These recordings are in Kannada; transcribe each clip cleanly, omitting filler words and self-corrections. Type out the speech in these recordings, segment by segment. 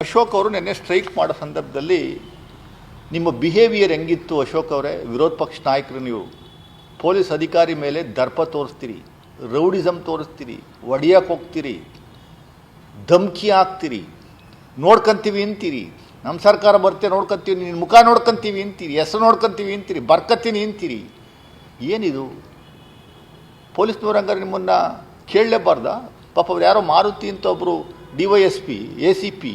ಅಶೋಕ್ ಅವರು ನಿನ್ನೆ ಸ್ಟ್ರೈಕ್ ಮಾಡೋ ಸಂದರ್ಭದಲ್ಲಿ ನಿಮ್ಮ ಬಿಹೇವಿಯರ್ ಹೆಂಗಿತ್ತು ಅಶೋಕ್ ಅವರೇ? ವಿರೋಧ ಪಕ್ಷ ನಾಯಕರು ನೀವು ಪೊಲೀಸ್ ಅಧಿಕಾರಿ ಮೇಲೆ ದರ್ಪ ತೋರಿಸ್ತೀರಿ, ರೌಡಿಸಮ್ ತೋರಿಸ್ತೀರಿ, ಒಡೆಯಕ್ಕೆ ಹೋಗ್ತೀರಿ, ಧಮಕಿ ಹಾಕ್ತೀರಿ, ನೋಡ್ಕೊಂತೀವಿ ಅಂತೀರಿ, ನಮ್ಮ ಸರ್ಕಾರ ಬರುತ್ತೆ ನೋಡ್ಕೊಂತೀವಿ, ನಿನ್ನ ಮುಖ ನೋಡ್ಕೊಂತೀವಿ ಅಂತೀರಿ, ಹೆಸರು ನೋಡ್ಕೊಂತೀವಿ ಅಂತೀರಿ, ಬರ್ಕತ್ತೀನಿ ಅಂತೀರಿ. ಏನಿದು? ಪೊಲೀಸ್ನವ್ರು ಹಂಗಾರೆ ನಿಮ್ಮನ್ನು ಕೇಳಲೇಬಾರ್ದ? ಪಾಪ ಅವ್ರು ಯಾರೋ ಮಾರುತಿ ಅಂತ ಒಬ್ಬರು DYSP ACP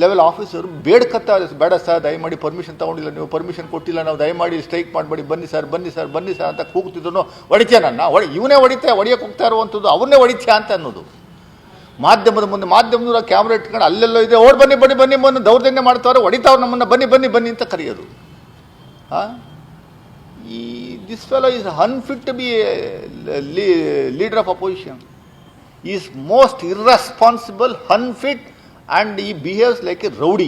ಲೆವೆಲ್ ಆಫೀಸರು ಬೇಡ್ಕತ್ತಾರೆ, ಬೇಡ ಸರ್ ದಯಮಾಡಿ ಪರ್ಮಿಷನ್ ತೊಗೊಂಡಿಲ್ಲ, ನೀವು ಪರ್ಮಿಷನ್ ಕೊಟ್ಟಿಲ್ಲ, ನಾವು ದಯಮಾಡಿ ಸ್ಟ್ರೈಕ್ ಮಾಡಬೇಡಿ, ಬನ್ನಿ ಸರ್ ಬನ್ನಿ ಸರ್ ಬನ್ನಿ ಸರ್ ಅಂತ ಕೂಗ್ತಿದ್ರು. ಹೊಡಿತೀಯ ನನ್ನ ಇವನೇ ಹೊಡಿಯೋಕ್ಕೆ ಹೋಗ್ತಾ ಇರುವಂಥದ್ದು, ಅವ್ರನ್ನೇ ಹೊಡಿತೀಯ ಅಂತ ಅನ್ನೋದು. ಮಾಧ್ಯಮದ ಮುಂದೆ ಮಾಧ್ಯಮದವ್ರ ಕ್ಯಾಮ್ರಾ ಇಟ್ಕೊಂಡು ಅಲ್ಲೆಲ್ಲೋ ಇದೆ, ಓಡ್ ಬನ್ನಿ ಬನ್ನಿ ಬನ್ನಿ ಬಂದು ದೌರ್ಜನ್ಯ ಮಾಡ್ತಾವ್ರೆ, ಹೊಡಿತಾವ್ರು ನಮ್ಮನ್ನು, ಬನ್ನಿ ಬನ್ನಿ ಬನ್ನಿ ಅಂತ ಕರೆಯೋದು. This fellow is unfit to be leader of opposition. Is most irresponsible, unfit and he behaves like a rowdy.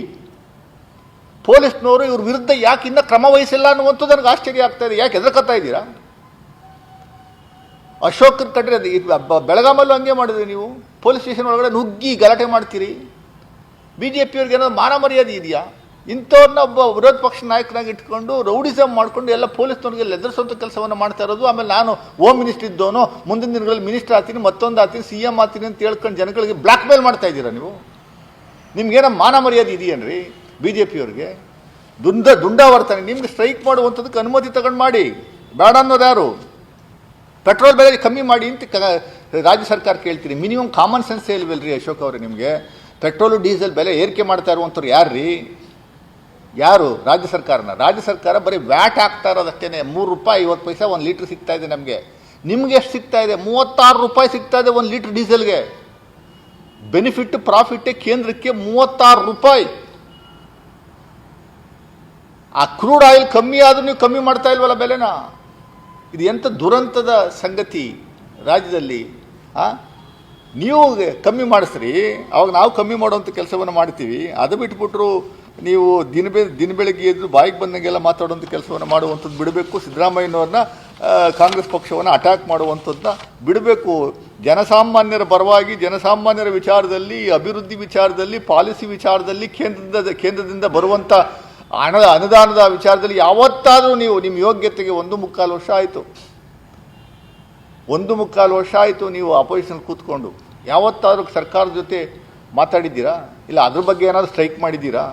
ಪೊಲೀಸ್ನವರು ಇವ್ರ ವಿರುದ್ಧ ಯಾಕೆ ಇನ್ನೂ ಕ್ರಮ ವಹಿಸಿಲ್ಲ ಅನ್ನುವಂಥದ್ದು ನನಗೆ ಆಶ್ಚರ್ಯ ಆಗ್ತಾ ಇದೆ. ಯಾಕೆ ಹೆದರ್ಕತ್ತಾ ಇದ್ದೀರಾ? ಅಶೋಕನ ಕಡ್ರೆ ಬೆಳಗಾಮಲ್ಲೂ ಹಂಗೆ ಮಾಡಿದ್ರಿ ನೀವು. ಪೊಲೀಸ್ ಸ್ಟೇಷನ್ ಒಳಗಡೆ ನುಗ್ಗಿ ಗಲಾಟೆ ಮಾಡ್ತೀರಿ. BJPಯವ್ರಿಗೆ ಏನಾದ್ರು ಮಾನ ಮರ್ಯಾದೆ ಇದೆಯಾ? ಇಂಥವ್ರನ್ನ ಒಬ್ಬ ವಿರೋಧ ಪಕ್ಷ ನಾಯಕನಾಗಿ ಇಟ್ಕೊಂಡು ರೌಡಿಸಮ್ ಮಾಡಿಕೊಂಡು ಎಲ್ಲ ಪೊಲೀಸ್ನವ್ರಿಗೆ ಎದುರಿಸುವಂಥ ಕೆಲಸವನ್ನು ಮಾಡ್ತಾ ಇರೋದು. ಆಮೇಲೆ ನಾನು ಹೋಮ್ ಮಿನಿಸ್ಟರ್ ಇದ್ದವನು, ಮುಂದಿನ ದಿನಗಳಲ್ಲಿ ಮಿನಿಸ್ಟರ್ ಆಗ್ತೀನಿ, ಮತ್ತೊಂದು ಆಗ್ತೀನಿ, CM ಆಗ್ತೀನಿ ಅಂತ ಹೇಳ್ಕೊಂಡು ಜನಗಳಿಗೆ ಬ್ಲ್ಯಾಕ್ ಮೇಲ್ ಮಾಡ್ತಾ ಇದ್ದೀರಾ ನೀವು. ನಿಮ್ಗೇನೋ ಮಾನ ಮರ್ಯಾದೆ ಇದೆಯೇನ್ರಿ BJPಯವ್ರಿಗೆ? ದುಂಡಾವರ್ತನೆ. ನಿಮ್ಗೆ ಸ್ಟ್ರೈಕ್ ಮಾಡುವಂಥದ್ದಕ್ಕೆ ಅನುಮತಿ ತಗೊಂಡು ಮಾಡಿ, ಬೇಡ ಅನ್ನೋದು ಯಾರು? ಪೆಟ್ರೋಲ್ ಬೆಲೆ ಕಮ್ಮಿ ಮಾಡಿ ಅಂತ ರಾಜ್ಯ ಸರ್ಕಾರ ಕೇಳ್ತೀರಿ. ಮಿನಿಮಮ್ ಕಾಮನ್ ಸೆನ್ಸ್ ಇಲ್ವಲ್ರಿ ಅಶೋಕ್ ಅವರೇ ನಿಮಗೆ? ಪೆಟ್ರೋಲು ಡೀಸೆಲ್ ಬೆಲೆ ಏರಿಕೆ ಮಾಡ್ತಾ ಇರುವಂಥವ್ರು ಯಾರು? ರಾಜ್ಯ ಸರ್ಕಾರನ. ರಾಜ್ಯ ಸರ್ಕಾರ ಬರೀ ವ್ಯಾಟ್ ಹಾಕ್ತಾ ಇರೋದಷ್ಟೇ. ₹3.50 1 ಲೀಟ್ರ್ ಸಿಗ್ತಾ ಇದೆ ನಮಗೆ. ನಿಮ್ಗೆ ಎಷ್ಟು ಸಿಗ್ತಾ ಇದೆ? ₹36 ಸಿಗ್ತಾ ಇದೆ 1 ಲೀಟ್ರ್ ಡೀಸೆಲ್ಗೆ. ಬೆನಿಫಿಟ್ ಪ್ರಾಫಿಟ್ಟೇ ಕೇಂದ್ರಕ್ಕೆ ₹36. ಆ ಕ್ರೂಡ್ ಆಯಿಲ್ ಕಮ್ಮಿ ಆದರೂ ನೀವು ಕಮ್ಮಿ ಮಾಡ್ತಾ ಇಲ್ವಲ್ಲ ಬೆಲೆನ? ಇದು ಎಂಥ ದುರಂತದ ಸಂಗತಿ ರಾಜ್ಯದಲ್ಲಿ. ನೀವು ಕಮ್ಮಿ ಮಾಡಿಸ್ರಿ, ಅವಾಗ ನಾವು ಕಮ್ಮಿ ಮಾಡುವಂಥ ಕೆಲಸವನ್ನು ಮಾಡ್ತೀವಿ. ಅದು ಬಿಟ್ಬಿಟ್ರು ನೀವು ದಿನ ಬೆಳಗ್ಗೆ ಎದ್ದು ಬಾಯಿಗೆ ಬಂದಂಗೆಲ್ಲ ಮಾತಾಡುವಂಥ ಕೆಲಸವನ್ನು ಮಾಡುವಂಥದ್ದು ಬಿಡಬೇಕು. ಸಿದ್ದರಾಮಯ್ಯನವ್ರನ್ನ ಕಾಂಗ್ರೆಸ್ ಪಕ್ಷವನ್ನು ಅಟ್ಯಾಕ್ ಮಾಡುವಂಥದ್ದನ್ನ ಬಿಡಬೇಕು. ಜನಸಾಮಾನ್ಯರ ಪರವಾಗಿ, ಜನಸಾಮಾನ್ಯರ ವಿಚಾರದಲ್ಲಿ, ಅಭಿವೃದ್ಧಿ ವಿಚಾರದಲ್ಲಿ, ಪಾಲಿಸಿ ವಿಚಾರದಲ್ಲಿ, ಕೇಂದ್ರದಿಂದ ಬರುವಂಥ ಅನುದಾನದ ವಿಚಾರದಲ್ಲಿ ಯಾವತ್ತಾದರೂ ನೀವು ನಿಮ್ಮ ಯೋಗ್ಯತೆಗೆ 1.25 ವರ್ಷ ಆಯಿತು. 1.25 ವರ್ಷ ಆಯಿತು ನೀವು ಅಪೋಸಿಷನ್ ಕೂತ್ಕೊಂಡು. ಯಾವತ್ತಾದರೂ ಸರ್ಕಾರದ ಜೊತೆ ಮಾತಾಡಿದ್ದೀರಾ? ಇಲ್ಲ ಅದ್ರ ಬಗ್ಗೆ ಏನಾದರೂ ಸ್ಟ್ರೈಕ್ ಮಾಡಿದ್ದೀರಾ?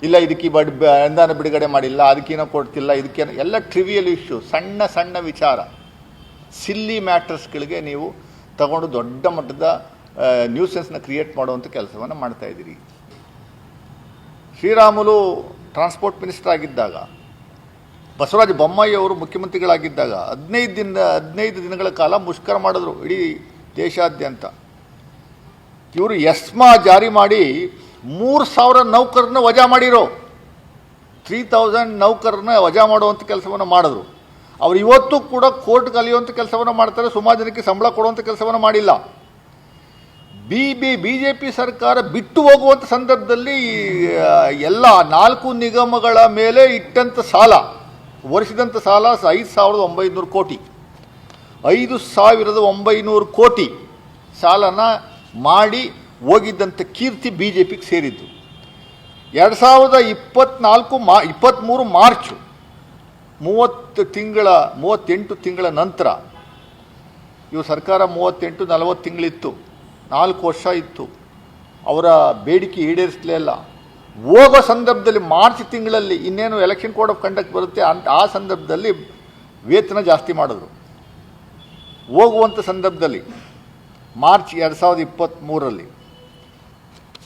ಇಲ್ಲ ಇದಕ್ಕೆ ಅನುದಾನ ಬಿಡುಗಡೆ ಮಾಡಿಲ್ಲ, ಅದಕ್ಕೇನೋ ಕೊಡ್ತಿಲ್ಲ, ಇದಕ್ಕೇನೋ ಎಲ್ಲ ಟ್ರಿವಿಯಲ್ ಇಶ್ಯೂ, ಸಣ್ಣ ಸಣ್ಣ ವಿಚಾರ, ಸಿಲ್ಲಿ ಮ್ಯಾಟರ್ಸ್ಗಳಿಗೆ ನೀವು ತಗೊಂಡು ದೊಡ್ಡ ಮಟ್ಟದ ನ್ಯೂಸೆನ್ಸ್ನ ಕ್ರಿಯೇಟ್ ಮಾಡುವಂಥ ಕೆಲಸವನ್ನು ಮಾಡ್ತಾಯಿದ್ದೀರಿ. ಶ್ರೀರಾಮುಲು ಟ್ರಾನ್ಸ್ಪೋರ್ಟ್ ಮಿನಿಸ್ಟರ್ ಆಗಿದ್ದಾಗ, ಬಸವರಾಜ ಬೊಮ್ಮಾಯಿ ಅವರು ಮುಖ್ಯಮಂತ್ರಿಗಳಾಗಿದ್ದಾಗ 15 ದಿನಗಳ ಕಾಲ ಮುಷ್ಕರ ಮಾಡಿದ್ರು ಇಡೀ ದೇಶಾದ್ಯಂತ. ಇವರು ಎಸ್ಮಾ ಜಾರಿ ಮಾಡಿ 3,000 ನೌಕರನ್ನ ವಜಾ ಮಾಡಿರೋ. 3,000 ನೌಕರನ್ನ ವಜಾ ಮಾಡುವಂಥ ಕೆಲಸವನ್ನು ಮಾಡಿದ್ರು. ಅವರು ಇವತ್ತು ಕೂಡ ಕೋರ್ಟ್ಗೆ ಅಲಿಯುವಂಥ ಕೆಲಸವನ್ನು ಮಾಡ್ತಾರೆ. ಸುಮಾರು ಜನಕ್ಕೆ ಸಂಬಳ ಕೊಡುವಂಥ ಕೆಲಸವನ್ನು ಮಾಡಿಲ್ಲ. BJP ಸರ್ಕಾರ ಬಿಟ್ಟು ಹೋಗುವಂಥ ಸಂದರ್ಭದಲ್ಲಿ ಎಲ್ಲ 4 ನಿಗಮಗಳ ಮೇಲೆ ಇಟ್ಟಂಥ ಸಾಲ, ವರ್ಷದಂಥ ಸಾಲ 5,900 ಕೋಟಿ, 5,900 ಕೋಟಿ ಸಾಲನ ಮಾಡಿ ಹೋಗಿದ್ದಂಥ ಕೀರ್ತಿ BJPಗೆ ಸೇರಿದ್ದು. 2023 ಮಾರ್ಚ್ 38 ತಿಂಗಳ ನಂತರ, ಇವು ಸರ್ಕಾರ 38-40 ತಿಂಗಳಿತ್ತು, 4 ವರ್ಷ ಇತ್ತು. ಅವರ ಬೇಡಿಕೆ ಈಡೇರಿಸಲೇ ಇಲ್ಲ. ಹೋಗೋ ಸಂದರ್ಭದಲ್ಲಿ ಮಾರ್ಚ್ ತಿಂಗಳಲ್ಲಿ ಇನ್ನೇನು ಎಲೆಕ್ಷನ್ ಕೋಡ್ ಆಫ್ ಕಂಡಕ್ಟ್ ಬರುತ್ತೆ ಆ ಸಂದರ್ಭದಲ್ಲಿ ವೇತನ ಜಾಸ್ತಿ ಮಾಡಿದ್ರು. ಹೋಗುವಂಥ ಸಂದರ್ಭದಲ್ಲಿ ಮಾರ್ಚ್ 2023ರಲ್ಲಿ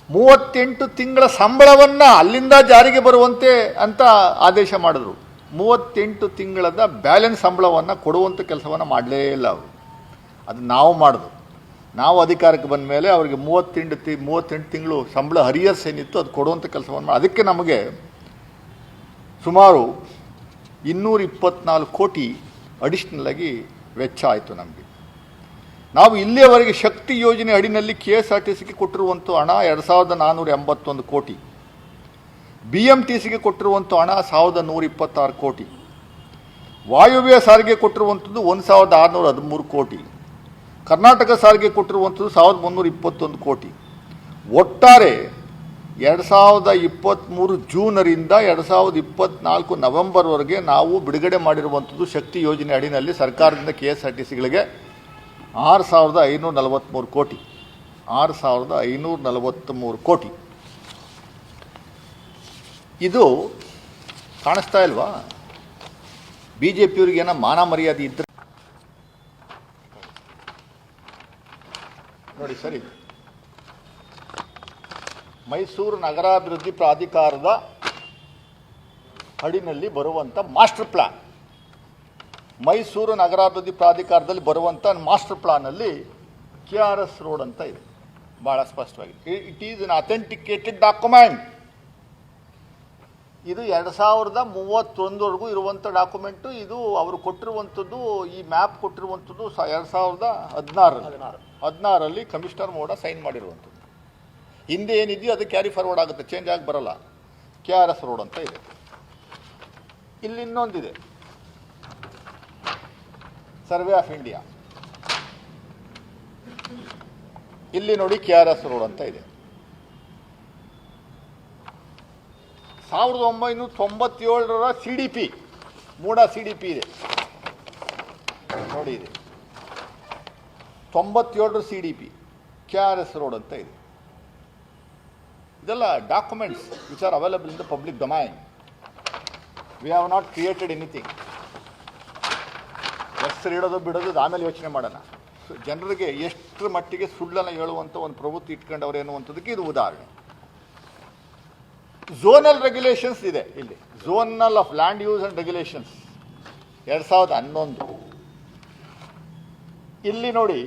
38 ತಿಂಗಳ ಸಂಬಳವನ್ನು ಅಲ್ಲಿಂದ ಜಾರಿಗೆ ಬರುವಂತೆ ಅಂತ ಆದೇಶ ಮಾಡಿದ್ರು. 38 ತಿಂಗಳದ ಬ್ಯಾಲೆನ್ಸ್ ಸಂಬಳವನ್ನು ಕೊಡುವಂಥ ಕೆಲಸವನ್ನು ಮಾಡಲೇ ಇಲ್ಲ ಅವರು. ಅದು ನಾವು ಮಾಡಿದ್ರು. ನಾವು ಅಧಿಕಾರಕ್ಕೆ ಬಂದ ಮೇಲೆ ಅವರಿಗೆ 38 ತಿಂಗಳು ಸಂಬಳ ಹರಿಯರ್ಸ್ ಏನಿತ್ತು ಅದು ಕೊಡುವಂಥ ಕೆಲಸವನ್ನು ಅದಕ್ಕೆ ನಮಗೆ ಸುಮಾರು 224 ಕೋಟಿ ಅಡಿಷ್ನಲ್ ಆಗಿ ವೆಚ್ಚ ಆಯಿತು ನಮಗೆ. ನಾವು ಇಲ್ಲಿಯವರೆಗೆ ಶಕ್ತಿ ಯೋಜನೆ ಅಡಿನಲ್ಲಿ KSRTCಗೆ ಕೊಟ್ಟಿರುವಂಥ ಹಣ 2,481 ಕೋಟಿ, BMTCಗೆ ಕೊಟ್ಟಿರುವಂಥ ಹಣ 1,126 ಕೋಟಿ, ವಾಯುವ್ಯ ಸಾರಿಗೆ ಕೊಟ್ಟಿರುವಂಥದ್ದು 1,613 ಕೋಟಿ, ಕರ್ನಾಟಕ ಸಾರಿಗೆ ಕೊಟ್ಟಿರುವಂಥದ್ದು 1,321 ಕೋಟಿ. ಒಟ್ಟಾರೆ 2023 ಜೂನರಿಂದ 2024 ನವೆಂಬರ್ವರೆಗೆ ನಾವು ಬಿಡುಗಡೆ ಮಾಡಿರುವಂಥದ್ದು ಶಕ್ತಿ ಯೋಜನೆ ಅಡಿನಲ್ಲಿ ಸರ್ಕಾರದಿಂದ KSRTCಗಳಿಗೆ 6,543 ಕೋಟಿ 6,543 ಕೋಟಿ. ಇದು ಕಾಣಿಸ್ತಾ ಇಲ್ವಾ? BJPಯವ್ರಿಗೆ ಏನೋ ಮಾನ ಮರ್ಯಾದೆ ಇದ್ದರೆ ನೋಡಿ ಸರಿ. ಮೈಸೂರು ನಗರಾಭಿವೃದ್ಧಿ ಪ್ರಾಧಿಕಾರದ ಅಡಿನಲ್ಲಿ ಬರುವಂಥ ಮಾಸ್ಟರ್ ಪ್ಲಾನ್, ಮೈಸೂರು ನಗರಾಭಿವೃದ್ಧಿ ಪ್ರಾಧಿಕಾರದಲ್ಲಿ ಬರುವಂಥ ಮಾಸ್ಟರ್ ಪ್ಲಾನಲ್ಲಿ KRS ರೋಡ್ ಅಂತ ಇದೆ, ಭಾಳ ಸ್ಪಷ್ಟವಾಗಿದೆ. It is an authenticated document. ಇದು 2031ವರೆಗೂ ಇರುವಂಥ ಡಾಕ್ಯುಮೆಂಟು. ಇದು ಅವರು ಕೊಟ್ಟಿರುವಂಥದ್ದು, ಈ ಮ್ಯಾಪ್ ಕೊಟ್ಟಿರುವಂಥದ್ದು 2016ರಲ್ಲಿ ಕಮಿಷನರ್ ಮೋಡ ಸೈನ್ ಮಾಡಿರುವಂಥದ್ದು. ಹಿಂದೆ ಏನಿದೆಯೋ ಅದು ಕ್ಯಾರಿ ಫಾರ್ವರ್ಡ್ ಆಗುತ್ತೆ, ಚೇಂಜ್ ಆಗಿ ಬರಲ್ಲ. KRS ರೋಡ್ ಅಂತ ಇದೆ. ಇಲ್ಲಿ ಇನ್ನೊಂದಿದೆ, ಸರ್ವೆ ಆಫ್ ಇಂಡಿಯಾ. ಇಲ್ಲಿ ನೋಡಿ KRS ರೋಡ್ ಅಂತ ಇದೆ. 1997ರ CDP, ಮೂಡ CDP ಇದೆ ನೋಡಿ, ಇದೆ 97ರ CDP, KRS ರೋಡ್ ಅಂತ ಇದೆ. ಇದೆಲ್ಲ documents which are available in the public domain. We have not created anything. ಹೆಸರು ಇಡೋದು ಬಿಡೋದು ಆಮೇಲೆ ಯೋಚನೆ ಮಾಡೋಣ. ಜನರಿಗೆ ಎಷ್ಟರ ಮಟ್ಟಿಗೆ ಸುಳ್ಳನ್ನು ಹೇಳುವಂಥ ಒಂದು ಪ್ರವೃತ್ತಿ ಇಟ್ಕೊಂಡವ್ರು ಎನ್ನುವಂಥದ್ದಕ್ಕೆ ಇದು ಉದಾಹರಣೆ. ಝೋನಲ್ ರೆಗ್ಯುಲೇಷನ್ಸ್ ಇದೆ ಇಲ್ಲಿ, zonal of land use and regulations 2011. ಇಲ್ಲಿ ನೋಡಿ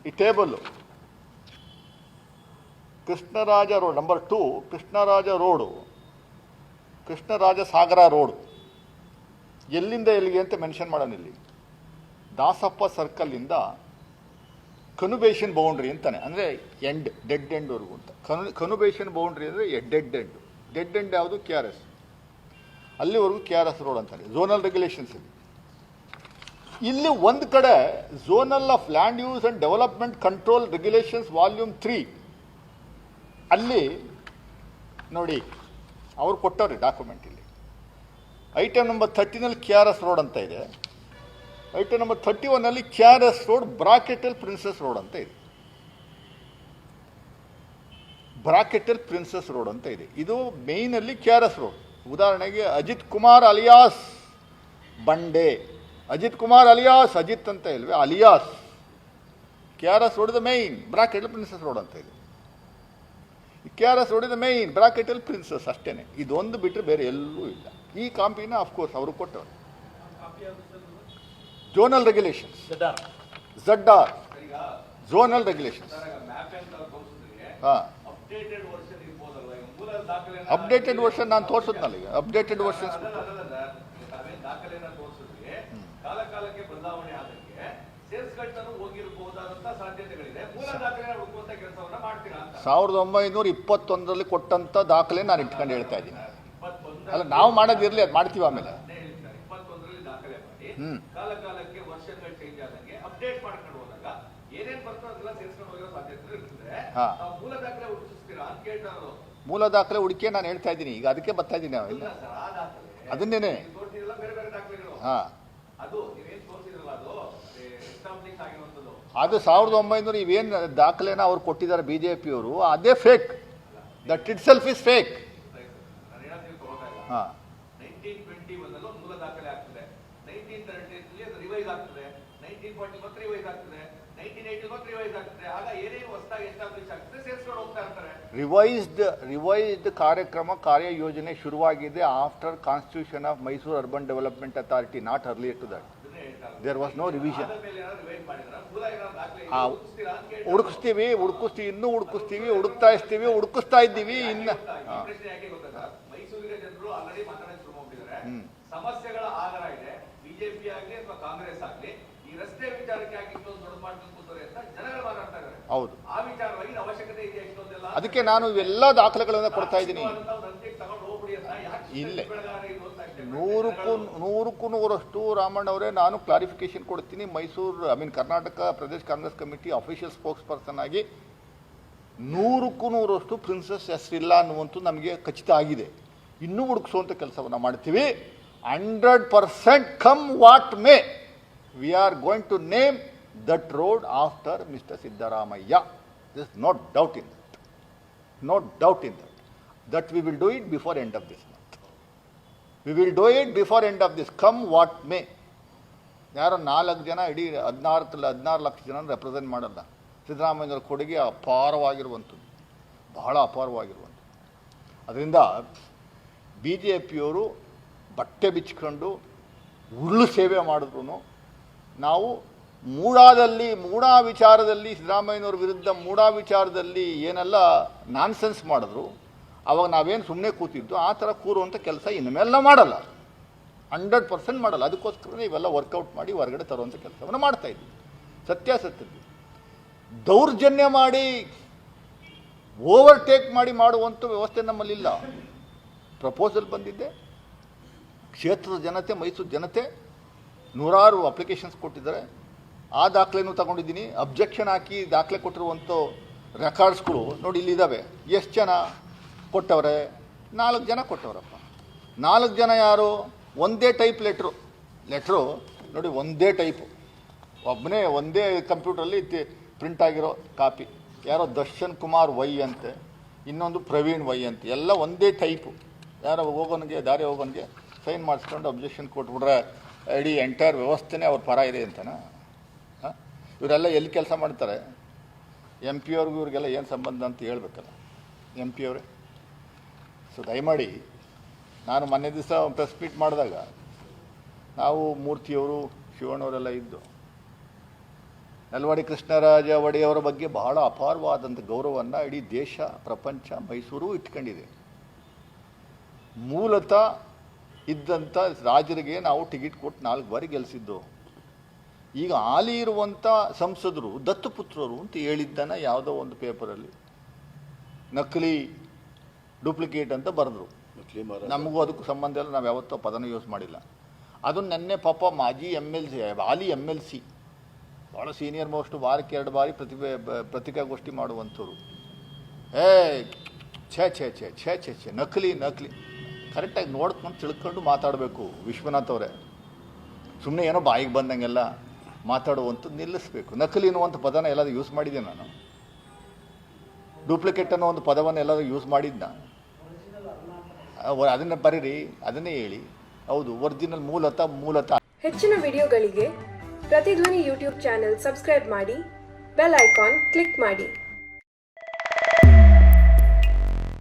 ಈ table, Krishnaraja road number 2, Krishnaraja road, Krishnaraja Sagara road ಎಲ್ಲಿಂದ ಎಲ್ಲಿಗೆ ಅಂತ ಮೆನ್ಷನ್ ಮಾಡೋಣ. ಇಲ್ಲಿ ದಾಸಪ್ಪ ಸರ್ಕಲ್ಲಿಂದ ಕನುಬೇಷನ್ ಬೌಂಡ್ರಿ ಅಂತಾನೆ, ಅಂದರೆ ಎಂಡ್, ಡೆಡ್ ಎಂಡ್ವರೆಗೂ ಅಂತ. ಕನುಬೇಷನ್ ಬೌಂಡ್ರಿ ಅಂದರೆ ಡೆಡ್ ಎಂಡ್ ಯಾವುದು? KRS. ಅಲ್ಲಿವರೆಗೂ KRS ರೋಡ್ ಅಂತಾನೆ. ಝೋನಲ್ ರೆಗ್ಯುಲೇಷನ್ಸ್ ಇಲ್ಲಿ ಒಂದು ಕಡೆ zonal of land use and development control regulations volume 3, ಅಲ್ಲಿ ನೋಡಿ ಅವ್ರು ಕೊಟ್ಟವ್ರಿ ಡಾಕ್ಯುಮೆಂಟ್. ಇಲ್ಲಿ ಐಟಮ್ ನಂಬರ್ 30ನಲ್ಲಿ KRS ರೋಡ್ ಅಂತ ಇದೆ. ಐಟಮ್ ನಂಬರ್ 31ನಲ್ಲಿ KRS ರೋಡ್ ಬ್ರಾಕೆಟಲ್ ಪ್ರಿನ್ಸಸ್ ರೋಡ್ ಅಂತ ಇದೆ. ಬ್ರಾಕೆಟಲ್ ಪ್ರಿನ್ಸಸ್ ರೋಡ್ ಅಂತ ಇದೆ. ಇದು ಮೇಯ್ನಲ್ಲಿ KRS ರೋಡ್. ಉದಾಹರಣೆಗೆ ಅಜಿತ್ ಕುಮಾರ್ ಅಲಿಯಾಸ್ ಬಂಡೆ, ಅಜಿತ್ ಕುಮಾರ್ ಅಲಿಯಾಸ್ ಅಜಿತ್ ಅಂತ ಇಲ್ವೇ, alias KRS road is the main, ಬ್ರಾಕೆಟಲ್ ಪ್ರಿನ್ಸಸ್ ರೋಡ್ ಅಂತ ಇದೆ. KRS road is the main, ಬ್ರಾಕೆಟಲ್ ಪ್ರಿನ್ಸಸ್ ಅಷ್ಟೇನೆ. ಇದೊಂದು ಬಿಟ್ಟರೆ ಬೇರೆ ಎಲ್ಲೂ ಇಲ್ಲ. ಈ ಕಾಂಪಿನ ಅಫ್ಕೋರ್ಸ್ ಅವರು ಕೊಟ್ಟವರು. Zonal regulations, ZR zonal regulations. ಹಾಂ, ಅಪ್ಡೇಟೆಡ್ ವರ್ಷನ್ ನಾನು ತೋರಿಸಿದ್ನಲ್ಲ ಈಗ, ಅಪ್ಡೇಟೆಡ್ ವರ್ಷನ್ಸ್. ಕಾಲಕಾಲಕ್ಕೆ ಬದಲಾವಣೆ ಆದಂಗೆ ಸೇರ್ಸ್ಗಟ್ಟನ್ನು ಹೋಗಿರಬಹುದಾದಂತ ಸಾಧ್ಯತೆಗಳಿದೆ. ಮೂಲ ದಾಖಲೆ ಹುಡುಕುವಂತ ಕೆಲಸವನ್ನ ಮಾಡ್ತೀರಾ ಅಂತ 1921ರಲ್ಲಿ ಕೊಟ್ಟಂತ ದಾಖಲೆ ನಾನು ಇಟ್ಕೊಂಡು ಹೇಳ್ತಾ ಇದ್ದೀನಿ. ಅಲ್ಲ, ನಾವು ಮಾಡೋದಿರಲಿ, ಅದು ಮಾಡ್ತೀವಿ ಆಮೇಲೆ. 21ರಲ್ಲಿ ದಾಖಲೆ ಮಾಡಿ ಕಾಲಕಾಲಕ್ಕೆ ವರ್ಷಗಳು ಚೇಂಜ್ ಆದಂಗೆ ಅಪ್ಡೇಟ್ ಮಾಡ್ಕೊಂಡು ಹೋದಾಗ ಏನೇನ್ ಬರ್ತೋ ಅದೆಲ್ಲ ಸೇರ್ಸ್ಕೊಂಡು ಹೋಗಿರೋ ಸಾಧ್ಯತೆ ಇರ್ತದೆ. ನಾವು ಮೂಲ ದಾಖಲೆ ಹುಡುಕಿಸ್ತೀರಾ ಅಂತ ಕೇಳ್ತಾರೋ. ಮೂಲ ದಾಖಲೆ ಹುಡುಕಿ ನಾನು ಹೇಳ್ತಾ ಇದ್ದೀನಿ ಈಗ, ಅದಕ್ಕೆ ಬರ್ತಾ ಇದ್ದೀನಿ ನಾವು. ಅದನ್ನೇನೆ ತೋರಿಸಿದ್ರಲ್ಲ ಬೇರೆ ಬೇರೆ ದಾಖಲೆಗಳು. ಹಾಂ, ಅದು ನೀವೇನ್ ತೋರಿಸಿದ್ರಲ್ಲ ಅದು ಎಸ್ಟಾಬ್ಲಿಷ್ ಆಗಿರುವಂಥದ್ದು. ಅದು 1900 ಇವೇನು ದಾಖಲೆನ ಅವ್ರು ಕೊಟ್ಟಿದ್ದಾರೆ BJPಯವರು, ಅದೇ fake. That it self is fake. ನಾನು ಹೇಳೋದು ತಗೋತಾ ಇಲ್ಲ. ಹಾಂ, 1921 ಮೂಲ ದಾಖಲೆ ಆಗ್ತದೆ, 1930 ಅದು ರಿವೈಸ್ ಆಗ್ತದೆ, 1940 ಮತ್ತೆ ರಿವೈಸ್ ಆಗ್ತದೆ, 1980 ಮತ್ತೆ ರಿವೈಸ್ ಆಗ್ತದೆ. ಆಗ ಏನೇನು ಹೊಸದಾಗಿ ಎಸ್ಟಾಬ್ಲಿಷ್ ಆಗ್ತದೆ ಸೇರಿಸ್ಕೊಂಡು ಹೋಗ್ತಾ ಇರ್ತಾರೆ. ರಿವೈಸ್ಡ್ ಕಾರ್ಯಕ್ರಮ ಕಾರ್ಯಯೋಜನೆ ಶುರುವಾಗಿದೆ after constitution of Mysuru urban development authority, not earlier to that. There was no revision. ಹುಡುಕಿಸ್ತೀವಿ, ಇನ್ನೂ ಹುಡುಕಿಸ್ತೀವಿ, ಹುಡುಕಿಸ್ತಾ ಇದ್ದೀವಿ. ಇನ್ನು ಮೈಸೂರಿನ ಜನರು ಆಲ್ರೆಡಿ ಮಾತಾಡೋಕೆ ಶುರು ಮಾಡಿದ್ದಾರೆ. ಸಮಸ್ಯೆಗಳ ಆಗರ ಇದೆ. ಬಿಜೆಪಿ ಆಗಲಿ ಅಥವಾ ಕಾಂಗ್ರೆಸ್ ಆಗಲಿ ಈ ರಸ್ತೆ ವಿಚಾರಕ್ಕೆ ಆಗಿ ಇಷ್ಟೊಂದು ದೊಡ್ಡ ಮಾಡ್ಕೊಂಡು ಕೂತಾರೆ ಅಂತ ಜನಗಳು ಮಾತಾಡ್ತಾ ಇದ್ದಾರೆ. ಹೌದು, ಆ ವಿಚಾರವಾಗಿ ಅವಶ್ಯಕತೆ ಇದೆ ಇಷ್ಟೊಂದೆಲ್ಲ. ಅದಕ್ಕೆ ನಾನು ಇವೆಲ್ಲ ದಾಖಲೆಗಳನ್ನು ಕೊಡ್ತಾ ಇದ್ದೀನಿ. ಇಲ್ಲ, 100ಕ್ಕೂ 100ರಷ್ಟು ರಾಮಣ್ಣವರೇ, ನಾನು ಕ್ಲಾರಿಫಿಕೇಶನ್ ಕೊಡ್ತೀನಿ. Karnataka Pradesh Congress committee official spokes person ಆಗಿ 100ಕ್ಕೂ 100ರಷ್ಟು ಪ್ರಿನ್ಸಸ್ ಹೆಸರಿಲ್ಲ ಅನ್ನುವಂಥ ನಮಗೆ ಖಚಿತ ಆಗಿದೆ. ಇನ್ನೂ ಹುಡುಕಿಸುವಂಥ ಕೆಲಸವನ್ನು ಮಾಡ್ತೀವಿ. 100% come what may we are going to name that road after mister Siddaramaiah. This no doubt in that. No doubt in that. That we will do it before end of this month. We will do it before end of this come what may. ಯಾರೋ 4 ಜನ ಇಡೀ 16 ಲಕ್ಷ ಜನ ರೆಪ್ರೆಸೆಂಟ್ ಮಾಡಲ್ಲ. ಸಿದ್ದರಾಮಯ್ಯನವರ ಕೊಡುಗೆ ಅಪಾರವಾಗಿರುವಂಥದ್ದು, ಬಹಳ ಅಪಾರವಾಗಿರುವಂಥದ್ದು. ಅದರಿಂದ ಬಿ ಜೆ ಪಿಯವರು ಬಟ್ಟೆ ಬಿಚ್ಕೊಂಡು ಉರುಳು ಸೇವೆ ಮಾಡಿದ್ರು ನಾವು ಮೂಡಾ ವಿಚಾರದಲ್ಲಿ ಸಿದ್ದರಾಮಯ್ಯನವ್ರ ವಿರುದ್ಧ ಮೂಡಾ ವಿಚಾರದಲ್ಲಿ ಏನೆಲ್ಲ ನಾನ್ಸೆನ್ಸ್ ಮಾಡಿದ್ರು ಅವಾಗ ನಾವೇನು ಸುಮ್ಮನೆ ಕೂತಿದ್ದು ಆ ಥರ ಕೂರುವಂಥ ಕೆಲಸ ಇನ್ಮೇಲೆ ಮಾಡಲ್ಲ. 100% ಮಾಡಲ್ಲ. ಅದಕ್ಕೋಸ್ಕರ ಇವೆಲ್ಲ ವರ್ಕೌಟ್ ಮಾಡಿ ಹೊರಗಡೆ ತರುವಂಥ ಕೆಲಸವನ್ನು ಮಾಡ್ತಾಯಿದ್ವಿ. ಸತ್ಯಾಸತ್ಯದ್ದು ದೌರ್ಜನ್ಯ ಮಾಡಿ ಓವರ್ಟೇಕ್ ಮಾಡಿ ಮಾಡುವಂಥ ವ್ಯವಸ್ಥೆ ನಮ್ಮಲ್ಲಿಲ್ಲ. ಪ್ರಪೋಸಲ್ ಬಂದಿದ್ದೆ, ಕ್ಷೇತ್ರದ ಜನತೆ, ಮೈಸೂರು ಜನತೆ ನೂರಾರು ಅಪ್ಲಿಕೇಶನ್ಸ್ ಕೊಟ್ಟಿದ್ದಾರೆ. ಆ ದಾಖಲೆನೂ ತಗೊಂಡಿದ್ದೀನಿ. ಅಬ್ಜೆಕ್ಷನ್ ಹಾಕಿ ದಾಖಲೆ ಕೊಟ್ಟಿರುವಂಥ ರೆಕಾರ್ಡ್ಸ್ಗಳು ನೋಡಿ ಇಲ್ಲಿದ್ದಾವೆ. ಎಷ್ಟು ಜನ ಕೊಟ್ಟವ್ರೆ? 4 ಜನ ಕೊಟ್ಟವರಪ್ಪ. 4 ಜನ ಯಾರು? ಒಂದೇ ಟೈಪ್ ಲೆಟ್ರು ನೋಡಿ, ಒಂದೇ ಟೈಪು, ಒಬ್ಬನೇ ಒಂದೇ ಕಂಪ್ಯೂಟ್ರಲ್ಲಿ ಪ್ರಿಂಟ್ ಆಗಿರೋ ಕಾಪಿ. ಯಾರೋ ದರ್ಶನ್ ಕುಮಾರ್ ವೈ ಅಂತೆ, ಇನ್ನೊಂದು ಪ್ರವೀಣ್ ವೈ ಅಂತೆ, ಎಲ್ಲ ಒಂದೇ ಟೈಪು. ಯಾರೋ ಹೋಗೋನಿಗೆ ದಾರಿ ಹೋಗೋನಿಗೆ ಸೈನ್ ಮಾಡಿಸ್ಕೊಂಡು ಅಬ್ಜೆಕ್ಷನ್ ಕೊಟ್ಬಿಟ್ರೆ ಇಡೀ ಎಂಟೈರ್ ವ್ಯವಸ್ಥೆನೇ ಅವ್ರ ಪರ ಇದೆ ಅಂತನಾ? ಇವರೆಲ್ಲ ಎಲ್ಲಿ ಕೆಲಸ ಮಾಡ್ತಾರೆ? ಎಂ ಪಿ ಅವ್ರಿಗೂ ಇವ್ರಿಗೆಲ್ಲ ಏನು ಸಂಬಂಧ ಅಂತ ಹೇಳ್ಬೇಕಲ್ಲ ಎಂ ಪಿ ಅವರೇ. ಸೊ ದಯಮಾಡಿ, ನಾನು ಮೊನ್ನೆ ದಿವಸ ಪ್ರೆಸ್ ಮೀಟ್ ಮಾಡಿದಾಗ ನಾವು ಮೂರ್ತಿಯವರು, ಶಿವಣ್ಣವರೆಲ್ಲ ಇದ್ದು, ನಲ್ವಾಡಿ ಕೃಷ್ಣರಾಜ ಒಡೆಯವರ ಬಗ್ಗೆ ಬಹಳ ಅಪಾರವಾದಂಥ ಗೌರವವನ್ನು ಇಡೀ ದೇಶ, ಪ್ರಪಂಚ, ಮೈಸೂರು ಇಟ್ಕೊಂಡಿದೆ. ಮೂಲತಃ ಇದ್ದಂಥ ರಾಜರಿಗೆ ನಾವು ಟಿಕೆಟ್ ಕೊಟ್ಟು 4 ಬಾರಿ ಗೆಲ್ಲಿಸಿದ್ದು. ಈಗ ಹಾಲಿ ಇರುವಂಥ ಸಂಸದರು ದತ್ತುಪುತ್ರರು ಅಂತ ಹೇಳಿದ್ದನ್ನು ಯಾವುದೋ ಒಂದು ಪೇಪರಲ್ಲಿ ನಕಲಿ, ಡೂಪ್ಲಿಕೇಟ್ ಅಂತ ಬರೆದ್ರು. ನಮಗೂ ಅದಕ್ಕೂ ಸಂಬಂಧ ಇಲ್ಲ, ನಾವು ಯಾವತ್ತೂ ಪದನ ಯೂಸ್ ಮಾಡಿಲ್ಲ. ಅದನ್ನು ನೆನ್ನೆ ಪಾಪ ಮಾಜಿ MLC, ಹಾಲಿ MLC, ಭಾಳ ಸೀನಿಯರ್ ಮೋಸ್ಟ್, ವಾರಕ್ಕೆ 2 ಬಾರಿ ಪತ್ರಿಕಾಗೋಷ್ಠಿ ಮಾಡುವಂಥವ್ರು. ಛೇ ಛೇ ಛೇ ಛೇ ಛೇ ಛೇ ನಕಲಿ. ಕರೆಕ್ಟಾಗಿ ನೋಡ್ಕೊಂಡು ತಿಳ್ಕೊಂಡು ಮಾತಾಡಬೇಕು ವಿಶ್ವನಾಥ್ ಅವರೇ. ಸುಮ್ಮನೆ ಏನೋ ಬಾಯಿಗೆ ಬಂದಂಗೆಲ್ಲ ಮಾತಾಡುವಂಥದ್ದು ನಿಲ್ಲಿಸಬೇಕು. ನಕಲಿ ಅನ್ನುವಂಥ ಪದನ ಎಲ್ಲಾದರೂ ಯೂಸ್ ಮಾಡಿದ್ದೆ ನಾನು? ಡೂಪ್ಲಿಕೇಟ್ ಅನ್ನೋ ಒಂದು ಪದವನ್ನು ಎಲ್ಲಾದರೂ ಯೂಸ್ ಮಾಡಿದ್ನ? ಅದನ್ನು ಬರೀರಿ, ಅದನ್ನೇ ಹೇಳಿ. ಹೌದು, ಒರಿಜಿನಲ್ ಮೂಲತಃ. ಹೆಚ್ಚಿನ ವಿಡಿಯೋಗಳಿಗೆ ಪ್ರತಿಧ್ವನಿ ಯೂಟ್ಯೂಬ್ ಚಾನೆಲ್ ಸಬ್ಸ್ಕ್ರೈಬ್ ಮಾಡಿ, ಬೆಲ್ ಐಕಾನ್ ಕ್ಲಿಕ್ ಮಾಡಿ.